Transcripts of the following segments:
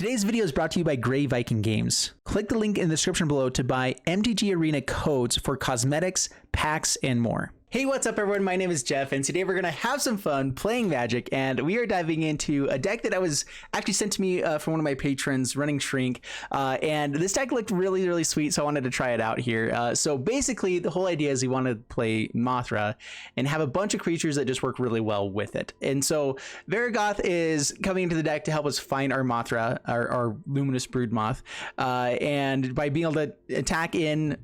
Today's video is brought to you by Grey Viking Games. Click the link in the description below to buy MTG Arena codes for cosmetics, packs, and more. Hey, what's up everyone? My name is Jeff, and today we're going to have some fun playing Magic, and we are diving into a deck that was actually sent to me from one of my patrons, Running Shrink, and this deck looked really sweet, so I wanted to try it out here. So basically, the whole idea is we want to play Mothra and have a bunch of creatures that just work really well with it. And so Varragoth is coming into the deck to help us find our Mothra, our Luminous Broodmoth, and by being able to attack in,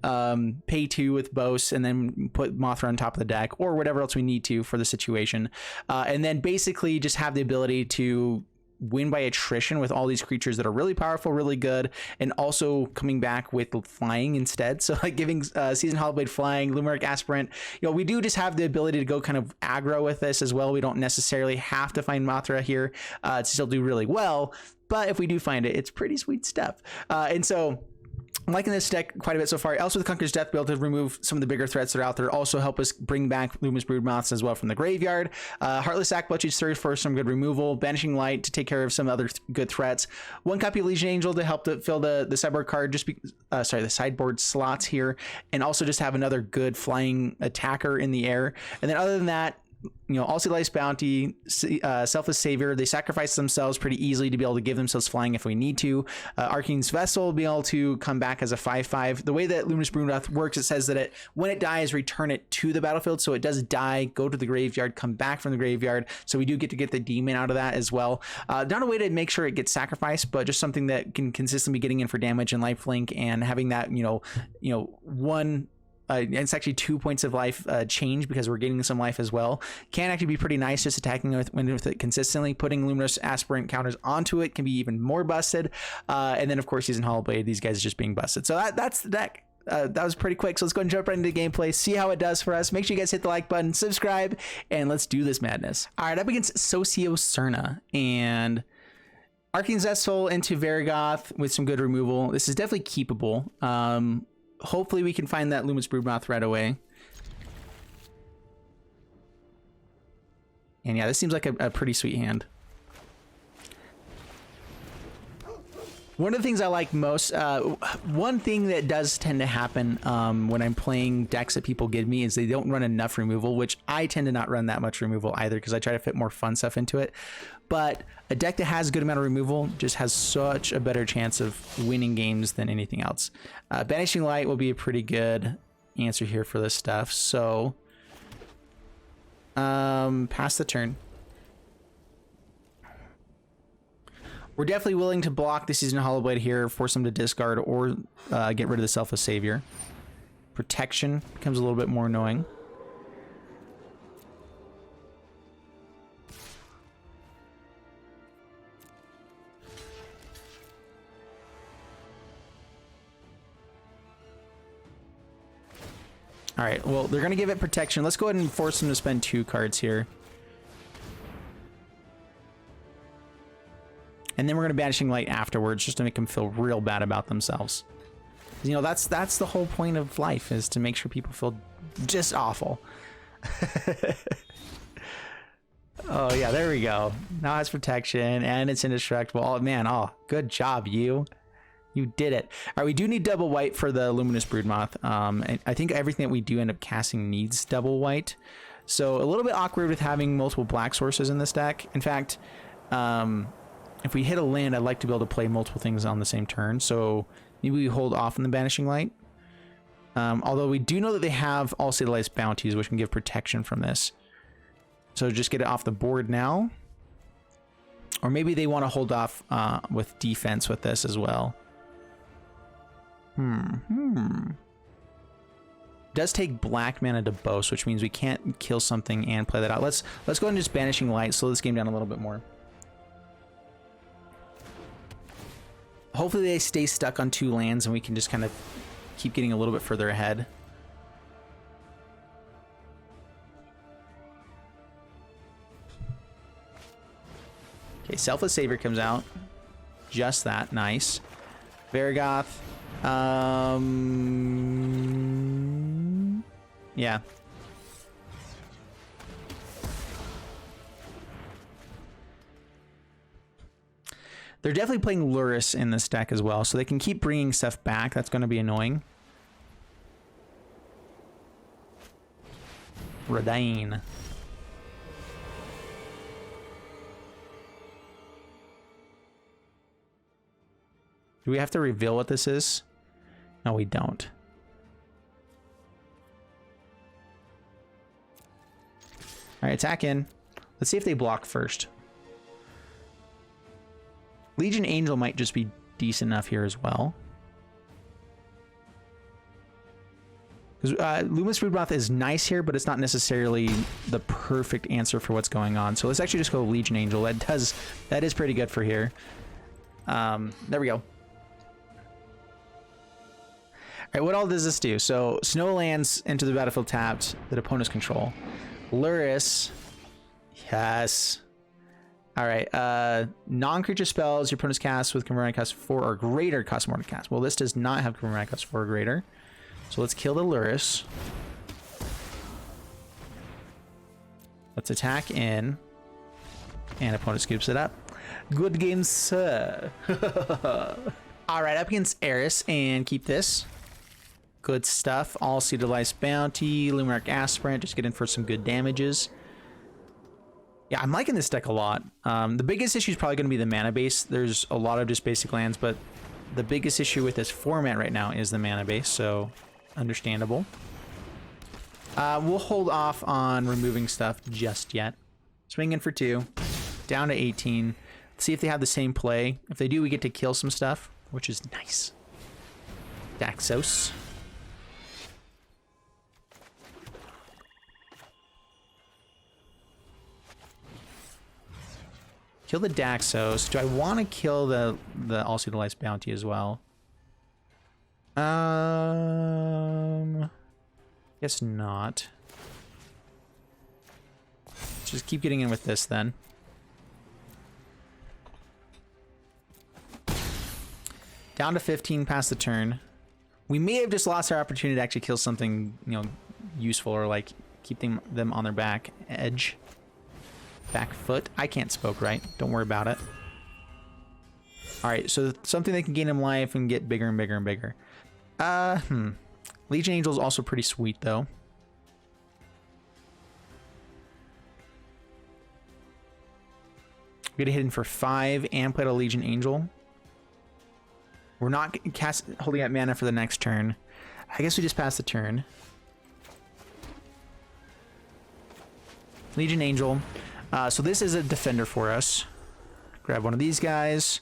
pay 2 with Bose, and then put Mothra on top of the deck or whatever else we need to for the situation, and then basically just have the ability to win by attrition with all these creatures that are really powerful, really good, and also coming back with flying instead. So like giving Seasoned Hollowblade flying, Lumeric Aspirant, you know, we do just have the ability to go kind of aggro with this as well. We don't necessarily have to find Mothra here to still do really well, but if we do find it, it's pretty sweet stuff. And so I'm liking this deck quite a bit so far. Also, with Conqueror's Death, be able to remove some of the bigger threats that are out there. Also help us bring back Luminous Broodmoths as well from the graveyard. Heartless Sack Bloodshade Surge for some good removal. Banishing Light to take care of some other good threats. 1 copy of Legion Angel to help to fill the sideboard card, the sideboard slots here, and also just have another good flying attacker in the air. And then other than that, you know, All Life's Bounty, Selfless Savior, they sacrifice themselves pretty easily to be able to give themselves flying if we need to. Arcane's Vessel will be able to come back as a 5/5. The way that Luminous Broodmoth works, it says that when it dies, return it to the battlefield. So it does die, go to the graveyard, come back from the graveyard. So we do get to get the demon out of that as well. Not a way to make sure it gets sacrificed, but just something that can consistently be getting in for damage and lifelink, and having that, one. It's actually 2 points of life change because we're getting some life as well. Can actually be pretty nice just attacking with it consistently. Putting Luminous Aspirant counters onto it can be even more busted. And then of course using Hollowblade, these guys are just being busted. So that's the deck. That was pretty quick. So let's go and jump right into the gameplay, see how it does for us. Make sure you guys hit the like button, subscribe, and let's do this madness. All right, up against Socio-Cerna and Arcane's Vessel into Varragoth with some good removal. This is definitely keepable. Hopefully we can find that Luminous Broodmoth right away. And yeah, this seems like a pretty sweet hand. One of the things I like most, one thing that does tend to happen when I'm playing decks that people give me is they don't run enough removal, which I tend to not run that much removal either because I try to fit more fun stuff into it. But a deck that has a good amount of removal just has such a better chance of winning games than anything else. Banishing Light will be a pretty good answer here for this stuff. So, pass the turn. We're definitely willing to block the Seasoned Hollowblade here, force them to discard or get rid of the Selfless Savior. Protection becomes a little bit more annoying. All right, well, they're going to give it protection. Let's go ahead and force them to spend 2 cards here. And then we're going to Banishing Light afterwards just to make them feel real bad about themselves. You know, that's the whole point of life, is to make sure people feel just awful. Oh, yeah, there we go. Now it has protection and it's indestructible. Oh, man, oh, good job, you. You did it. All right, we do need double white for the Luminous Broodmoth. And I think everything that we do end up casting needs double white. So a little bit awkward with having multiple black sources in this deck. In fact, if we hit a land, I'd like to be able to play multiple things on the same turn. So maybe we hold off on the Banishing Light. Although we do know that they have All Life's Bounties, which can give protection from this. So just get it off the board now. Or maybe they want to hold off with defense with this as well. Does take black mana to boast, which means we can't kill something and play that out. Let's go ahead and just Banishing Light, slow this game down a little bit more. Hopefully they stay stuck on 2 lands and we can just kind of keep getting a little bit further ahead. Okay, Selfless Savior comes out. Just that, nice. Varragoth. Yeah. They're definitely playing Lurrus in this deck as well, so they can keep bringing stuff back. That's going to be annoying. Radine. Do we have to reveal what this is? No, we don't. All right, attack in. Let's see if they block first. Legion Angel might just be decent enough here as well. Because Luminous Broodmoth is nice here, but it's not necessarily the perfect answer for what's going on. So let's actually just go Legion Angel. That is pretty good for here. There we go. All right, what all does this do? So Snow lands into the battlefield tapped that opponents control. Lurrus, yes. All right, non-creature spells your opponent's cast with converted cost 4 or greater cost more to cast. Well, this does not have converted cost 4 or greater. So let's kill the Lurrus. Let's attack in. And opponent scoops it up. Good game, sir. All right, up against Eris and keep this. Good stuff. All Seeded Lice Bounty, Luminarch Aspirant, just get in for some good damages. Yeah, I'm liking this deck a lot. The biggest issue is probably going to be the mana base. There's a lot of just basic lands, but the biggest issue with this format right now is the mana base, so understandable. We'll hold off on removing stuff just yet. Swing in for 2, down to 18. Let's see if they have the same play. If they do, we get to kill some stuff, which is nice. Daxos. Kill the Daxos. Do I want to kill the All-Seed Lice Bounty as well? Guess not. Just keep getting in with this then. Down to 15 past the turn. We may have just lost our opportunity to actually kill something, you know, useful or like keep them on their back edge. Back foot. I can't spoke right. Don't worry about it. All right, so something that can gain him life and get bigger and bigger and bigger. Legion Angel is also pretty sweet though. We get a hidden for 5 and played a Legion Angel. We're not holding out mana for the next turn. I guess we just pass the turn. Legion Angel. So this is a defender for us. Grab one of these guys.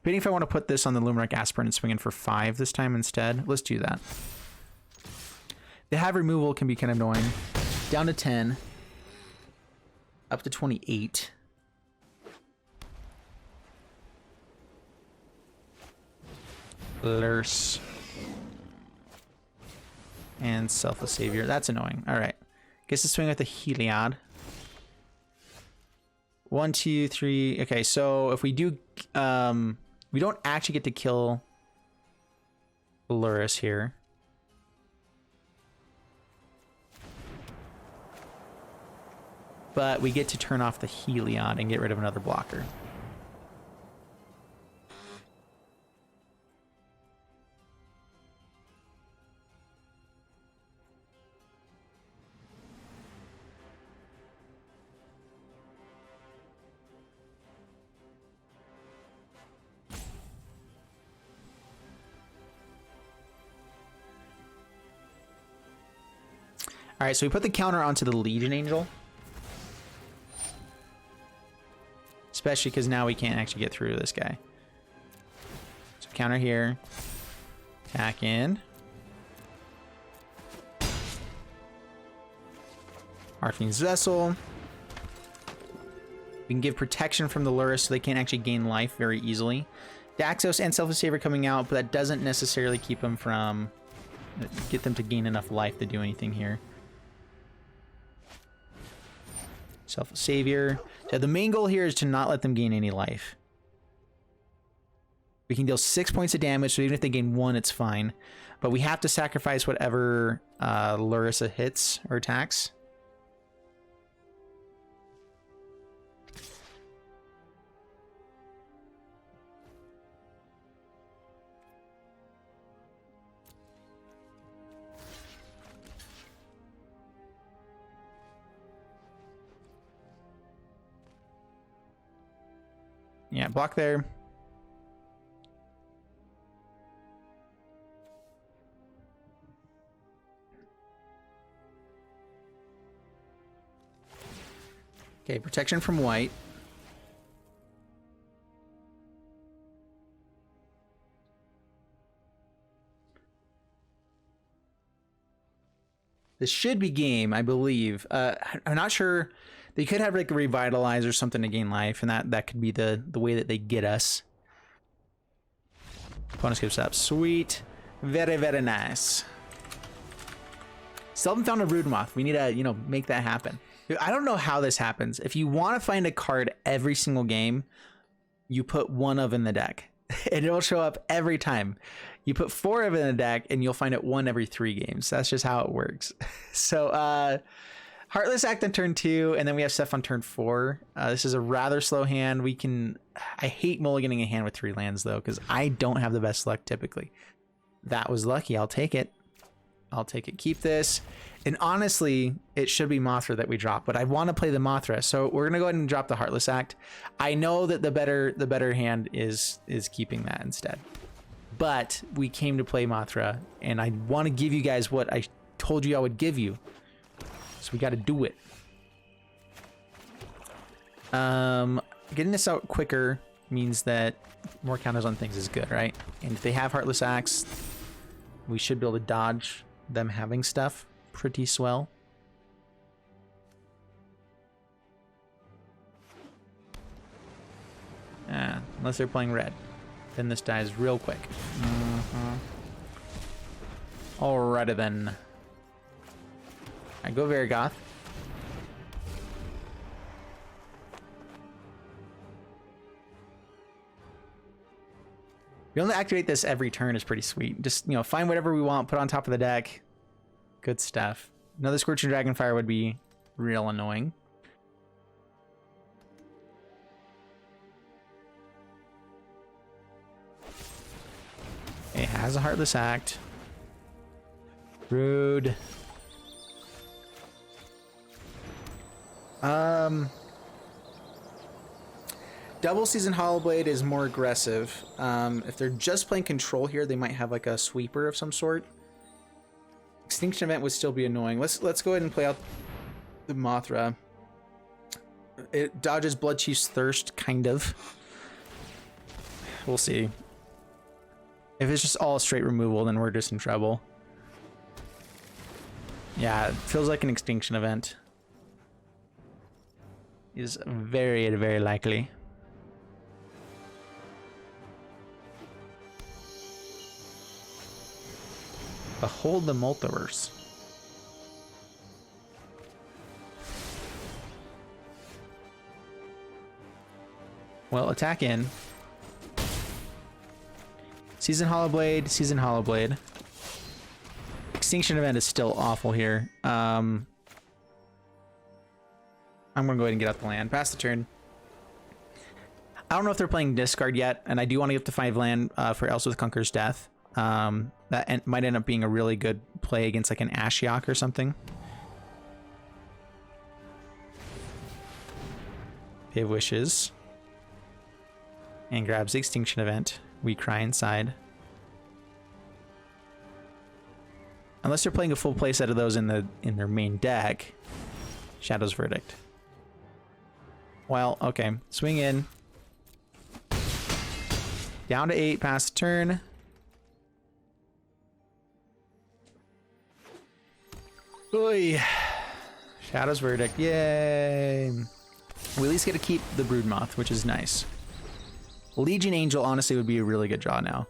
Debating if I want to put this on the Luminarch Aspirant and swing in for 5 this time instead. Let's do that. The have removal can be kind of annoying. Down to 10. Up to 28. Lurrus. And Selfless Savior. That's annoying. All right. Guess to swing with the Heliod. 1, 2, 3. Okay, so if we do... we don't actually get to kill Lurrus here. But we get to turn off the Heliod and get rid of another blocker. All right, so we put the counter onto the Legion Angel. Especially because now we can't actually get through to this guy. So counter here. Attack in. Arfine's Vessel. We can give protection from the Lurrus so they can't actually gain life very easily. Daxos and Selfless Savior coming out, but that doesn't necessarily keep them from... get them to gain enough life to do anything here. Selfless Savior. So the main goal here is to not let them gain any life. We can deal 6 points of damage, so even if they gain 1, it's fine. But we have to sacrifice whatever Lurrus hits or attacks. Yeah, block there. Okay, protection from white. This should be game, I believe. I'm not sure. They could have like a revitalize or something to gain life, and that could be the way that they get us. Opponent skips up. Sweet. Very, very nice. Still haven't found a Broodmoth. We need to, you know, make that happen. I don't know how this happens. If you want to find a card every single game, you put one of in the deck. And it'll show up every time. You put 4 of it in the deck, and you'll find it 1 every 3 games. That's just how it works. So, Heartless Act on turn 2, and then we have Seth on turn 4. This is a rather slow hand. I hate mulliganing a hand with 3 lands, though, because I don't have the best luck typically. That was lucky. I'll take it. I'll take it. Keep this. And honestly, it should be Mothra that we drop, but I want to play the Mothra, so we're gonna go ahead and drop the Heartless Act. I know that the better hand is keeping that instead, but we came to play Mothra, and I want to give you guys what I told you I would give you, so we got to do it. Getting this out quicker means that more counters on things is good, right? And if they have Heartless Acts, we should be able to dodge them having stuff pretty swell. Unless they're playing red, then this dies real quick. Alrighty then. I go Varigoth. We only activate this every turn is pretty sweet. Just, you know, find whatever we want, put on top of the deck. Good stuff. Another Scorching Dragonfire would be real annoying. It has a Heartless Act. Rude. Double Season Hollowblade is more aggressive. If they're just playing control here, they might have like a sweeper of some sort. Extinction Event would still be annoying. Let's go ahead and play out the Mothra. It dodges Bloodchief's Thirst, kind of. We'll see. If it's just all straight removal, then we're just in trouble. Yeah, it feels like an Extinction Event. Is very, very likely. Behold the Multiverse. Well, attack in. Season Hollowblade, Season Hollowblade. Extinction Event is still awful here. I'm gonna go ahead and get out the land. Pass the turn. I don't know if they're playing discard yet, and I do want to get to 5 land for Elswith Conquer's Death. That might end up being a really good play against like an Ashiok or something. Pave Wishes. And grabs the Extinction Event. We cry inside. Unless they're playing a full play set of those in their main deck. Shadow's Verdict. Well, okay. Swing in. Down to 8, pass the turn. Oy. Shadow's Verdict. Yay. We at least get to keep the Broodmoth, which is nice. Legion Angel honestly would be a really good draw now.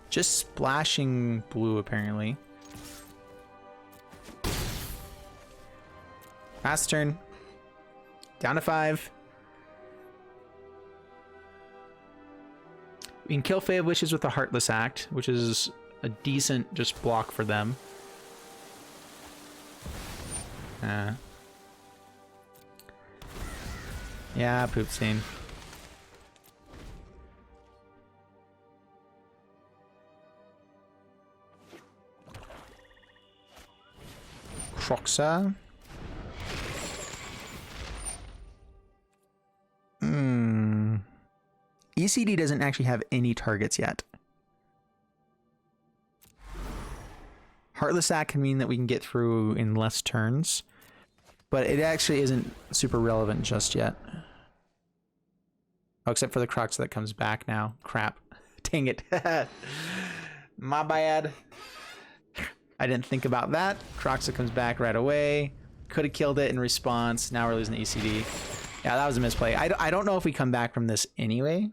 Just splashing blue, apparently. Pass turn. Down to 5. We can kill Fave Wishes with a Heartless Act, which is a decent just block for them. Yeah, poop scene. Troxa. ECD doesn't actually have any targets yet. Heartless Act can mean that we can get through in less turns, but it actually isn't super relevant just yet. Oh, except for the Crocs that comes back now. Crap. Dang it. My bad. I didn't think about that. Croxa comes back right away. Could have killed it in response. Now we're losing the ECD. Yeah, that was a misplay. I don't know if we come back from this anyway.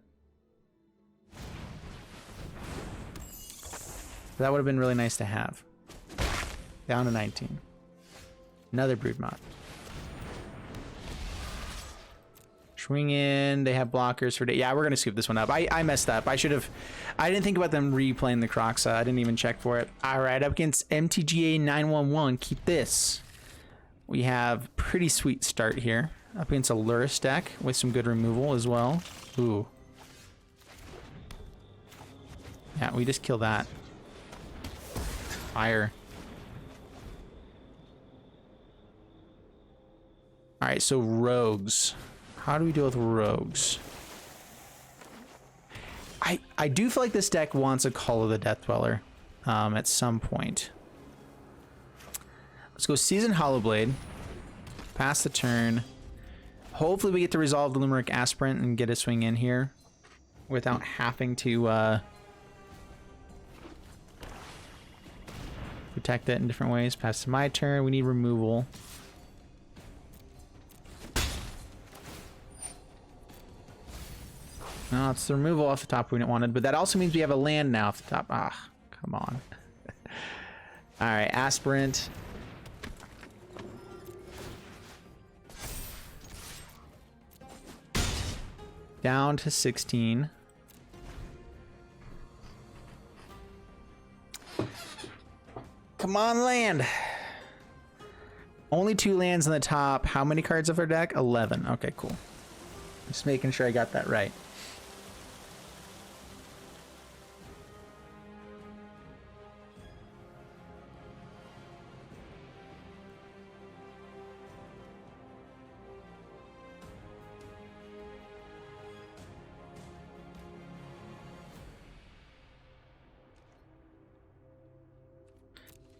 That would have been really nice to have. Down to 19. Another Broodmoth. Swing in. They have blockers for... Yeah, we're going to scoop this one up. I messed up. I didn't think about them replaying the Croxa. I didn't even check for it. All right, up against MTGA 911. Keep this. We have pretty sweet start here. Up against a Lurrus deck with some good removal as well. Ooh. Yeah, we just kill that. Fire. All right, so rogues. How do we deal with rogues? I do feel like this deck wants a Call of the Death Dweller at some point. Let's go Seasoned Hollowblade. Pass the turn. Hopefully we get to resolve the Limerick Aspirant and get a swing in here without having to protect it in different ways. Pass to my turn. We need removal. No, it's the removal off the top we didn't want it, but that also means we have a land now off the top. Ah, come on. All right, Aspirant. Down to 16. Come on, land. Only 2 lands on the top. How many cards of our deck? 11. Okay, cool. Just making sure I got that right.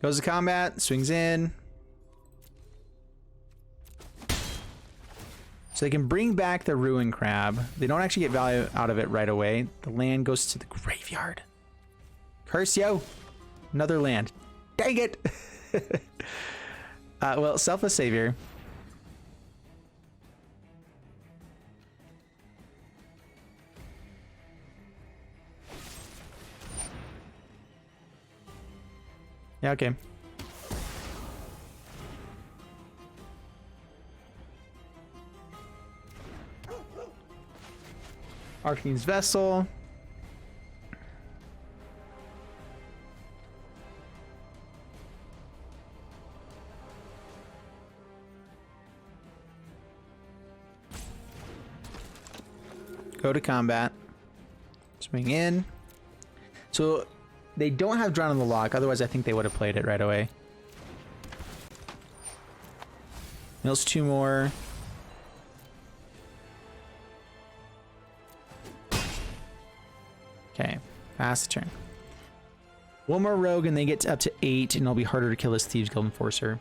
Goes to combat, swings in. So they can bring back the Ruin Crab. They don't actually get value out of it right away. The land goes to the graveyard. Curse yo! Another land. Dang it! Well, Selfless Savior. Yeah, okay. Arcane's Vessel. Go to combat. Swing in. So they don't have Drown in the Lock, otherwise I think they would have played it right away. Mills 2 more. Okay, pass the turn. One more rogue and they get up to 8 and it'll be harder to kill this Thieves Guild Enforcer.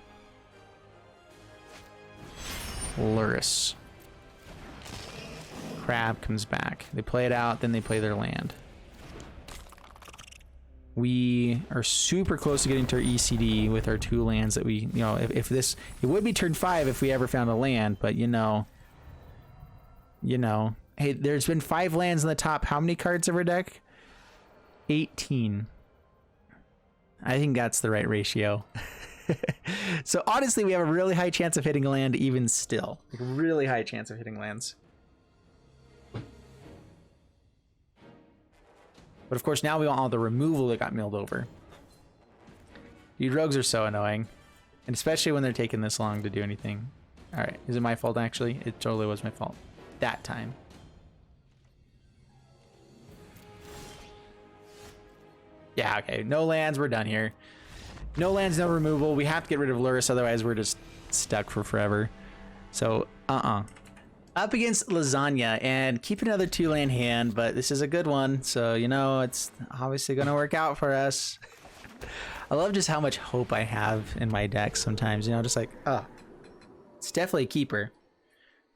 Lurrus. Crab comes back. They play it out, then they play their land. We are super close to getting to our ECD with our 2 lands that we, you know, if this, it would be turn 5 if we ever found a land, but you know, hey, there's been 5 lands in the top. How many cards of our deck? 18. I think that's the right ratio. So honestly, we have a really high chance of hitting a land even still. Like a really high chance of hitting lands. But of course, now we want all the removal that got milled over. You rogues are so annoying. And especially when they're taking this long to do anything. Alright, is it my fault actually? It totally was my fault. That time. Yeah, okay. No lands, we're done here. No lands, no removal. We have to get rid of Lurrus, otherwise we're just stuck for forever. So, Up against Lasagna, and keep another 2-land hand, but this is a good one, so, you know, it's obviously going to work out for us. I love just how much hope I have in my deck sometimes, you know, just like, it's definitely a keeper,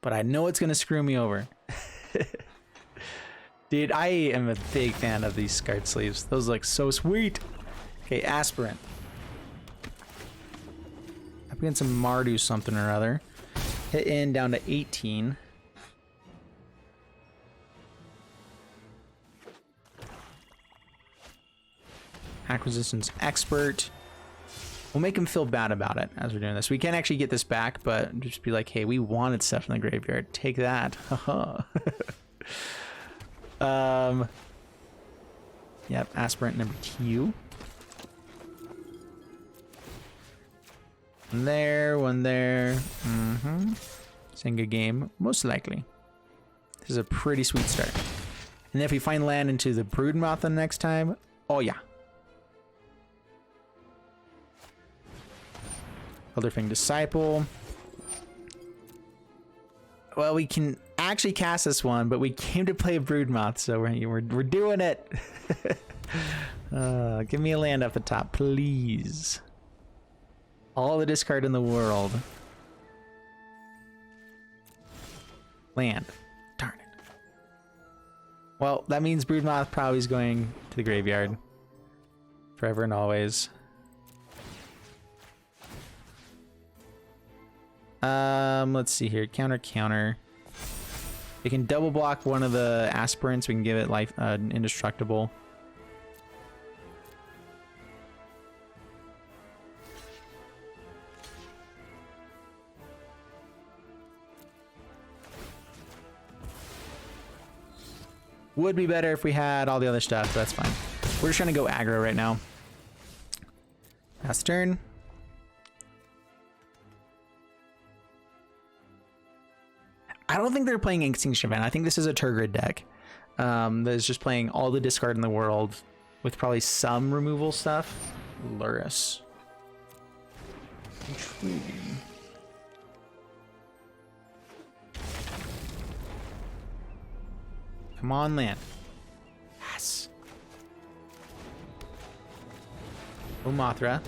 but I know it's going to screw me over. Dude, I am a big fan of these SCART sleeves. Those look so sweet. Okay, Aspirant. Up against some Mardu something or other. Hit in down to 18. Acquisitions Expert. We'll make him feel bad about it as we're doing this. We can't actually get this back, but just be like, hey, we wanted stuff in the graveyard. Take that. Yep, Aspirant number 2. One there, one there. Senga game, most likely. This is a pretty sweet start. And then if we find land into the Broodmoth the next time, oh yeah. Elderfang Disciple. Well, we can actually cast this one, but we came to play Broodmoth, so we're doing it. Give me a land up the top, please. All the discard in the world. Land. Darn it. Well, that means Broodmoth probably is going to the graveyard. Forever and always. Let's see here. Counter, counter. We can double block one of the aspirants. We can give it life indestructible. Would be better if we had all the other stuff, but that's fine. We're just trying to go aggro right now. Last turn. I don't think they're playing Extinction Event. I think this is a Turgid deck that is just playing all the discard in the world with probably some removal stuff. Lurrus. Intriguing. Come on, land. Yes. Oh, Mothra.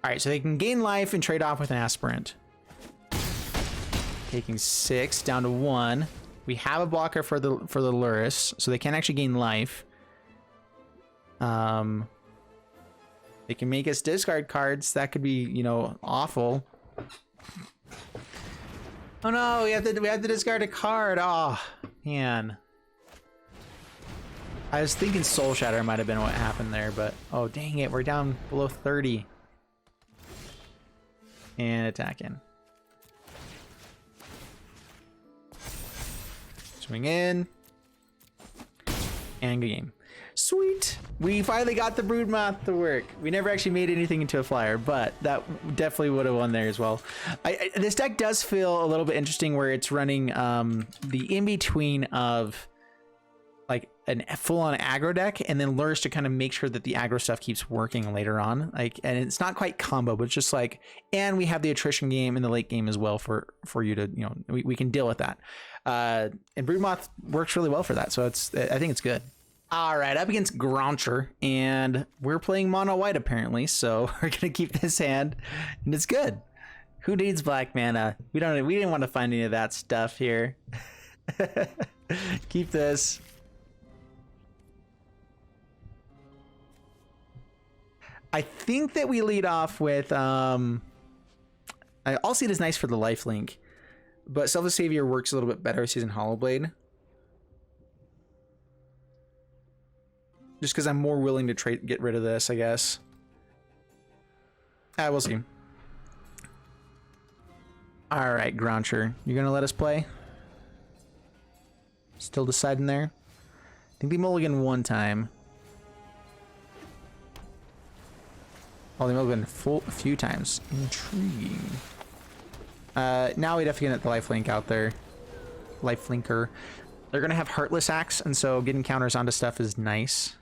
Alright, so they can gain life and trade off with an aspirant. Taking 6 down to 1. We have a blocker for the Lurrus, so they can actually gain life. They can make us discard cards. That could be, you know, awful. Oh no, we have to discard a card. Oh man. I was thinking Soul Shatter might have been what happened there, but oh dang it, we're down below 30. And attack in. Swing in. And good game. Sweet! We finally got the Broodmoth to work. We never actually made anything into a flyer, but that definitely would have won there as well. This deck does feel a little bit interesting where it's running the in-between of like a full-on aggro deck and then Lurrus to kind of make sure that the aggro stuff keeps working later on. Like, and it's not quite combo, but it's just like, and we have the attrition game in the late game as well for you to, you know, we can deal with that. And Broodmoth works really well for that, so I think it's good. All right, up against Groncher, and we're playing mono white apparently, so we're gonna keep this hand, and it's good. Who needs black mana? We didn't want to find any of that stuff here. Keep this. I think that we lead off with I'll see it as nice for the lifelink, but Selfless Savior works a little bit better using Hollowblade. Just because I'm more willing to get rid of this, I guess. We'll see. All right, Groncher, you gonna let us play? Still deciding there. I think they mulligan one time. Oh, they might have been full a few times. Intriguing. Now we definitely get the lifelink out there. Lifelinker. They're gonna have Heartless Axe, and so getting counters onto stuff is nice.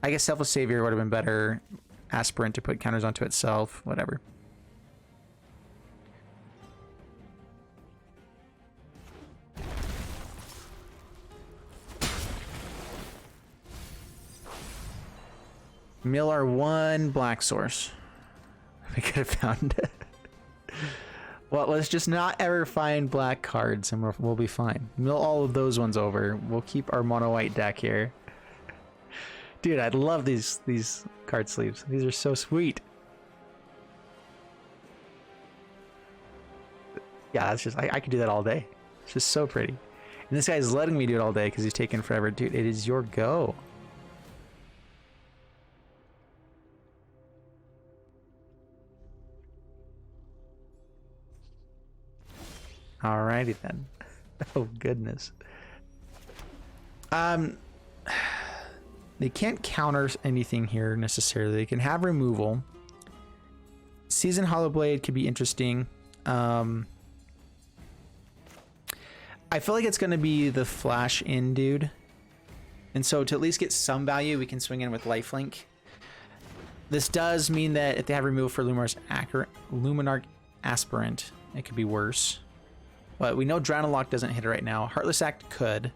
I guess Selfless Savior would have been better. Aspirant to put counters onto itself. Whatever. Mill our one black source. We could have found it. Well, let's just not ever find black cards and we'll be fine. Mill all of those ones over. We'll keep our mono white deck here. Dude, I love these card sleeves. These are so sweet. Yeah, it's just I could do that all day. It's just so pretty. And this guy's letting me do it all day because he's taking forever. Dude, it is your go. Alrighty then. Oh goodness. They can't counter anything here necessarily. They can have removal. Season Hollowblade could be interesting. I feel like it's going to be the flash in dude. And so to at least get some value, we can swing in with Lifelink. This does mean that if they have removal for Luminarch Aspirant, it could be worse. But we know Drownalock doesn't hit it right now. Heartless Act could.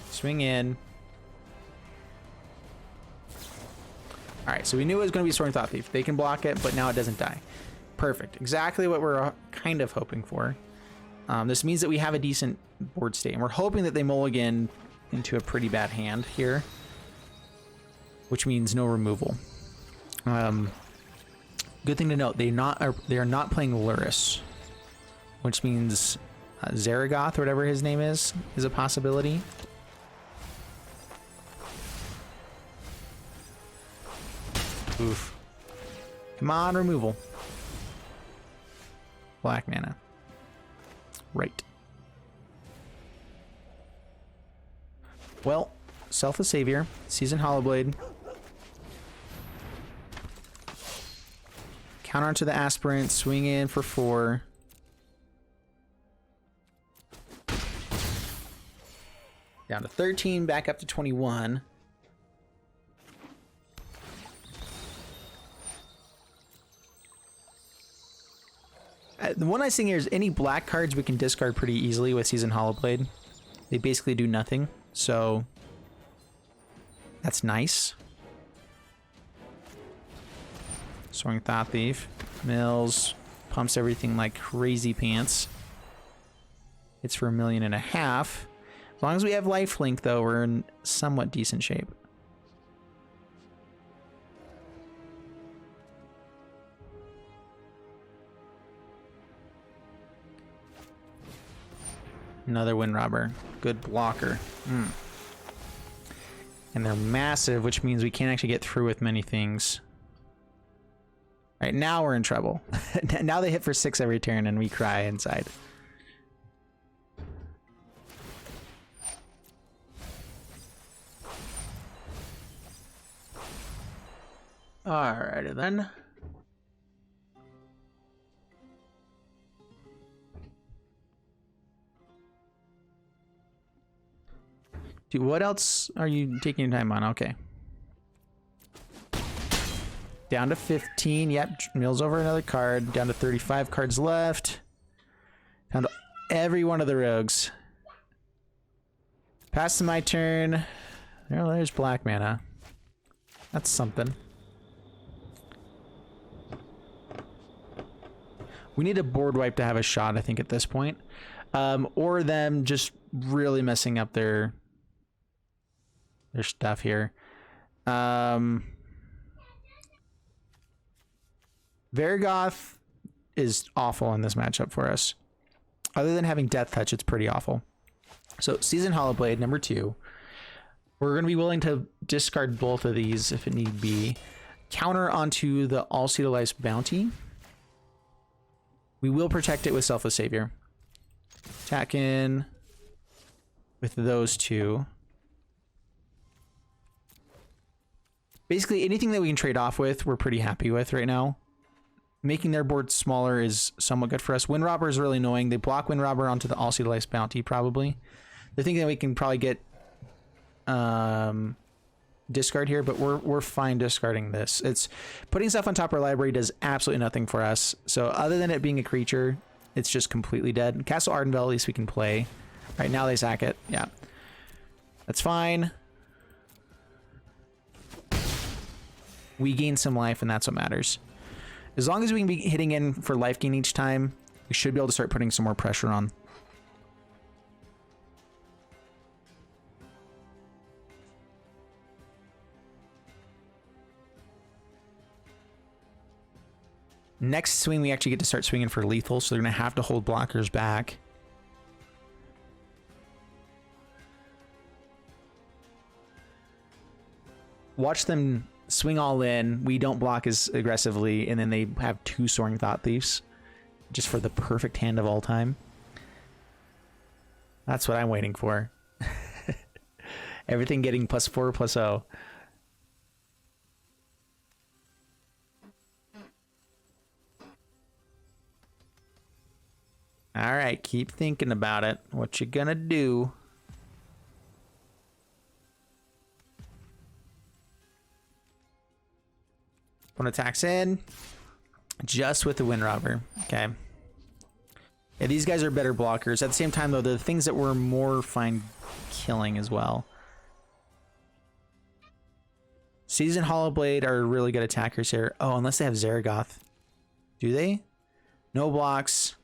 Swing in. Alright, so we knew it was going to be Soaring Thought Thief. They can block it, but now it doesn't die. Perfect. Exactly what we're kind of hoping for. This means that we have a decent board state, and we're hoping that they mulligan into a pretty bad hand here, which means no removal. Good thing to note, they are not playing Luris, which means Zaragoth, or whatever his name is a possibility. Oof. Come on, removal. Black mana. Right. Well, Selfless Savior, Season Hollowblade. Counter onto the Aspirant, swing in for 4. Down to 13, back up to 21. The one nice thing here is any black cards we can discard pretty easily with Season Hollowblade. They basically do nothing, so that's nice. Soaring Thought Thief. Mills. Pumps everything like crazy pants. It's for $1.5 million. As long as we have Lifelink, though, we're in somewhat decent shape. Another Wind Robber. Good blocker. And they're massive, which means we can't actually get through with many things. All right, now we're in trouble. Now they hit for 6 every turn and we cry inside. Alrighty then. Dude, what else are you taking your time on? Okay. Down to 15. Yep, mills over another card. Down to 35 cards left. Down to every one of the rogues. Pass to my turn. Well, there's black mana. That's something. We need a board wipe to have a shot, I think, at this point. Or them just really messing up their stuff here. Vargoth is awful in this matchup for us. Other than having Death Touch, it's pretty awful. So Season Hollowblade, number 2. We're going to be willing to discard both of these if it need be. Counter onto the All Seed of Life's bounty. We will protect it with Selfless Savior. Attack in with those 2. Basically, anything that we can trade off with, we're pretty happy with right now. Making their board smaller is somewhat good for us. Wind Robber is really annoying. They block Wind Robber onto the All Seed Life's Bounty, probably. They're thinking that we can probably get discard here, but we're fine discarding this. It's putting stuff on top of our library does absolutely nothing for us. So other than it being a creature, it's just completely dead. Castle Ardenvale, at least we can play. Right now they sack it. Yeah, that's fine. We gain some life, and that's what matters. As long as we can be hitting in for life gain each time, we should be able to start putting some more pressure on. Next swing, we actually get to start swinging for lethal, so they're going to have to hold blockers back. Watch them swing all in. We don't block as aggressively, and then they have 2 Soaring Thought Thieves just for the perfect hand of all time. That's what I'm waiting for. Everything getting +4/+0. All right, keep thinking about it. What you gonna do? One attacks in, just with the Wind Robber. Okay. Yeah, these guys are better blockers. At the same time, though, the things that we're more fine killing as well. Seasoned Hollowblade are really good attackers here. Oh, unless they have Zaragoth. Do they? No blocks.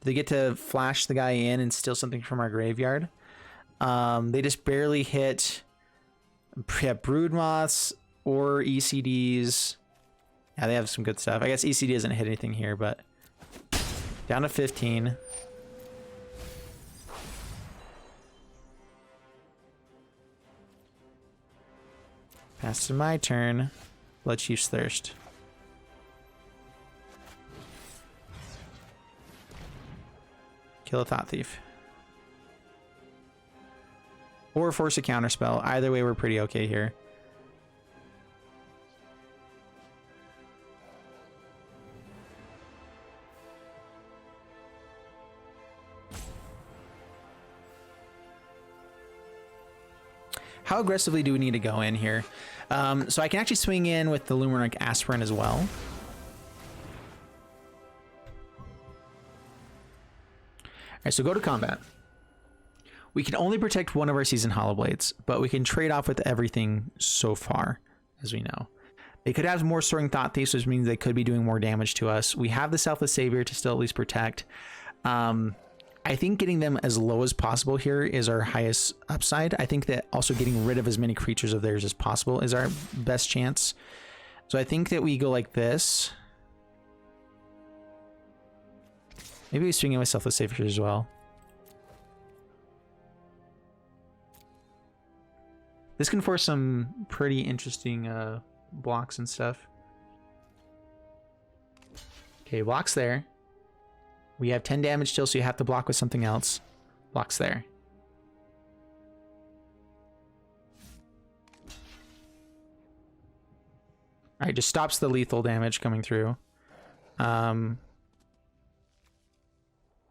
Do they get to flash the guy in and steal something from our graveyard? They just barely hit. Yeah, Broodmoths or ECDs. Yeah, they have some good stuff. I guess ECD doesn't hit anything here, but down to 15. Pass to my turn. Bloodchief's Thirst. Kill a Thought Thief. Or force a counterspell. Either way, we're pretty okay here. How aggressively do we need to go in here? So I can actually swing in with the Luminarch Aspirant as well. Alright, so go to combat. We can only protect one of our Seasoned Hollowblades, but we can trade off with everything so far, as we know. They could have more Soaring Thought Thieves, which means they could be doing more damage to us. We have the Selfless Savior to still at least protect. I think getting them as low as possible here is our highest upside. I think that also getting rid of as many creatures of theirs as possible is our best chance. So I think that we go like this. Maybe we swing in with Selfless Savior as well. This can force some pretty interesting blocks and stuff. Okay, blocks there. We have 10 damage still, so you have to block with something else. Blocks there. Alright, just stops the lethal damage coming through. Alright,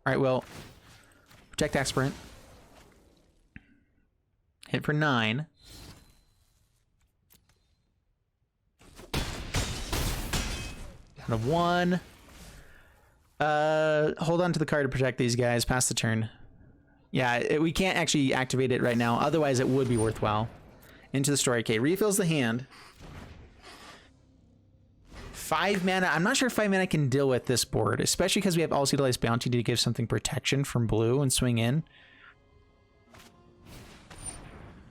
well, protect Aspirant. Hit for 9. Down to 1. Hold on to the card to protect these guys. Pass the turn. Yeah, we can't actually activate it right now. Otherwise, it would be worthwhile. Into the Story. Okay, refills the hand. 5 mana. I'm not sure if 5 mana can deal with this board, especially because we have All Seed Life's Bounty to give something protection from blue and swing in.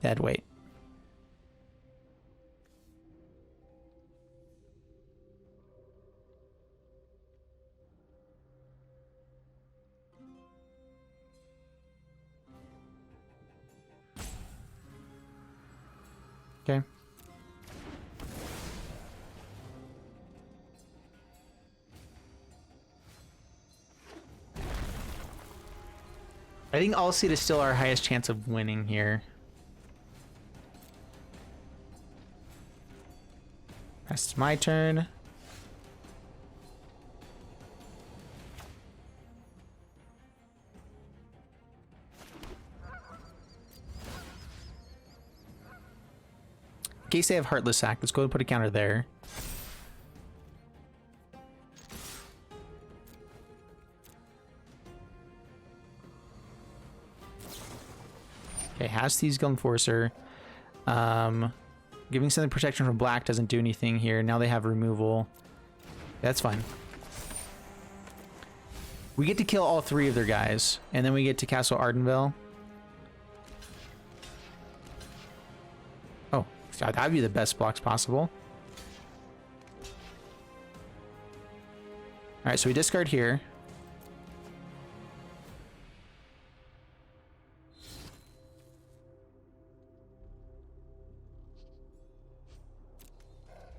Dead weight. Okay. I think All Seed is still our highest chance of winning here. It's my turn. In case they have Heartless Sack, let's go and put a counter there. Okay, has Thieves Guild Enforcer. Giving something protection from black doesn't do anything here. Now they have removal. That's fine. We get to kill all 3 of their guys, and then we get to Castle Ardenvale. Oh, that'd be the best blocks possible. All right, so we discard here.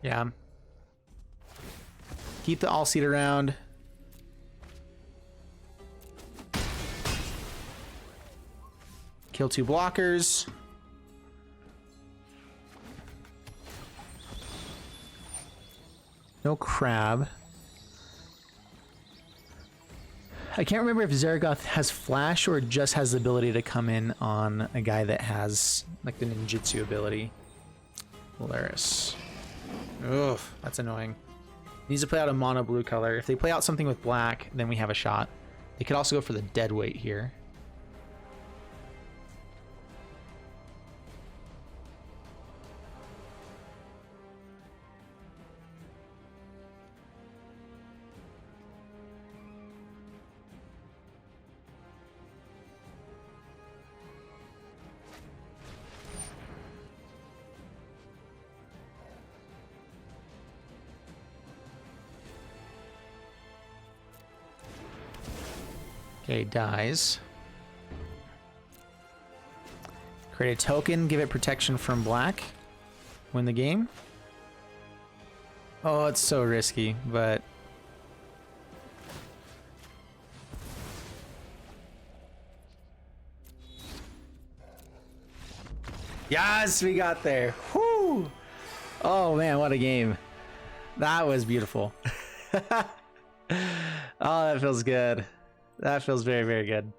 Yeah. Keep the all seed around. Kill 2 blockers. No crab. I can't remember if Zaragoth has flash or just has the ability to come in on a guy that has like the ninjutsu ability. Polaris. Ugh, that's annoying. Needs to play out a mono blue color. If they play out something with black, then we have a shot. They could also go for the dead weight here. Okay, dies. Create a token, give it protection from black. Win the game. Oh, it's so risky, but... Yes, we got there. Whoo! Oh man, what a game. That was beautiful. Oh, that feels good. That feels very, very good.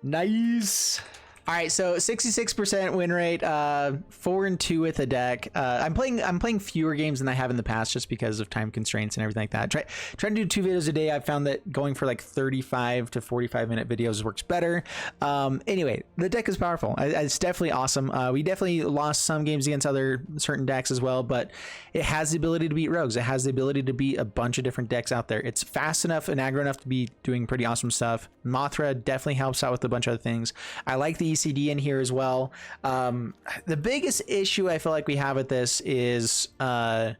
Nice. All right, so 66% win rate, 4-2 with a deck. I'm playing fewer games than I have in the past just because of time constraints and everything like that. Trying to do 2 videos a day. I've found that going for like 35 to 45 minute videos works better. Anyway, the deck is powerful. It's definitely awesome. We definitely lost some games against other certain decks as well, but it has the ability to beat rogues. It has the ability to beat a bunch of different decks out there. It's fast enough and aggro enough to be doing pretty awesome stuff. Mothra definitely helps out with a bunch of other things. I like the ECD in here as well. The biggest issue I feel like we have with this is exile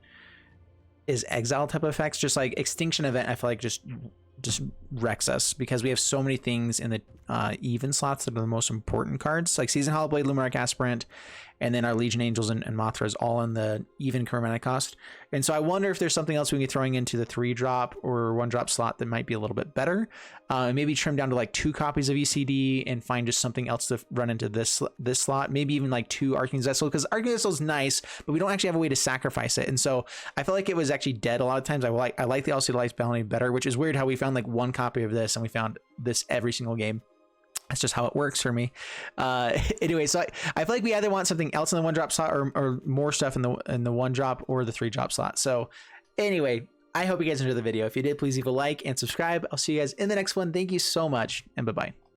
type of effects. Just like Extinction Event, I feel like just wrecks us because we have so many things in the even slots that are the most important cards, like Season Hollow Blade, Luminarch Aspirant, and then our Legion Angels and Mothras all in the even mana cost. And so I wonder if there's something else we can be throwing into the 3-drop or 1-drop slot that might be a little bit better. Maybe trim down to like 2 copies of ECD and find just something else to run into this slot. Maybe even like 2 Arcane Vessel, because Arcane Vessel is nice, but we don't actually have a way to sacrifice it. And so I feel like it was actually dead a lot of times. I like the LC Lights Bounty better, which is weird how we found like 1 copy of this and we found this every single game. That's just how it works for me. Anyway, so I feel like we either want something else in the 1-drop slot or more stuff in the 1-drop or the 3-drop slot. So anyway, I hope you guys enjoyed the video. If you did, please leave a like and subscribe. I'll see you guys in the next one. Thank you so much, and bye-bye.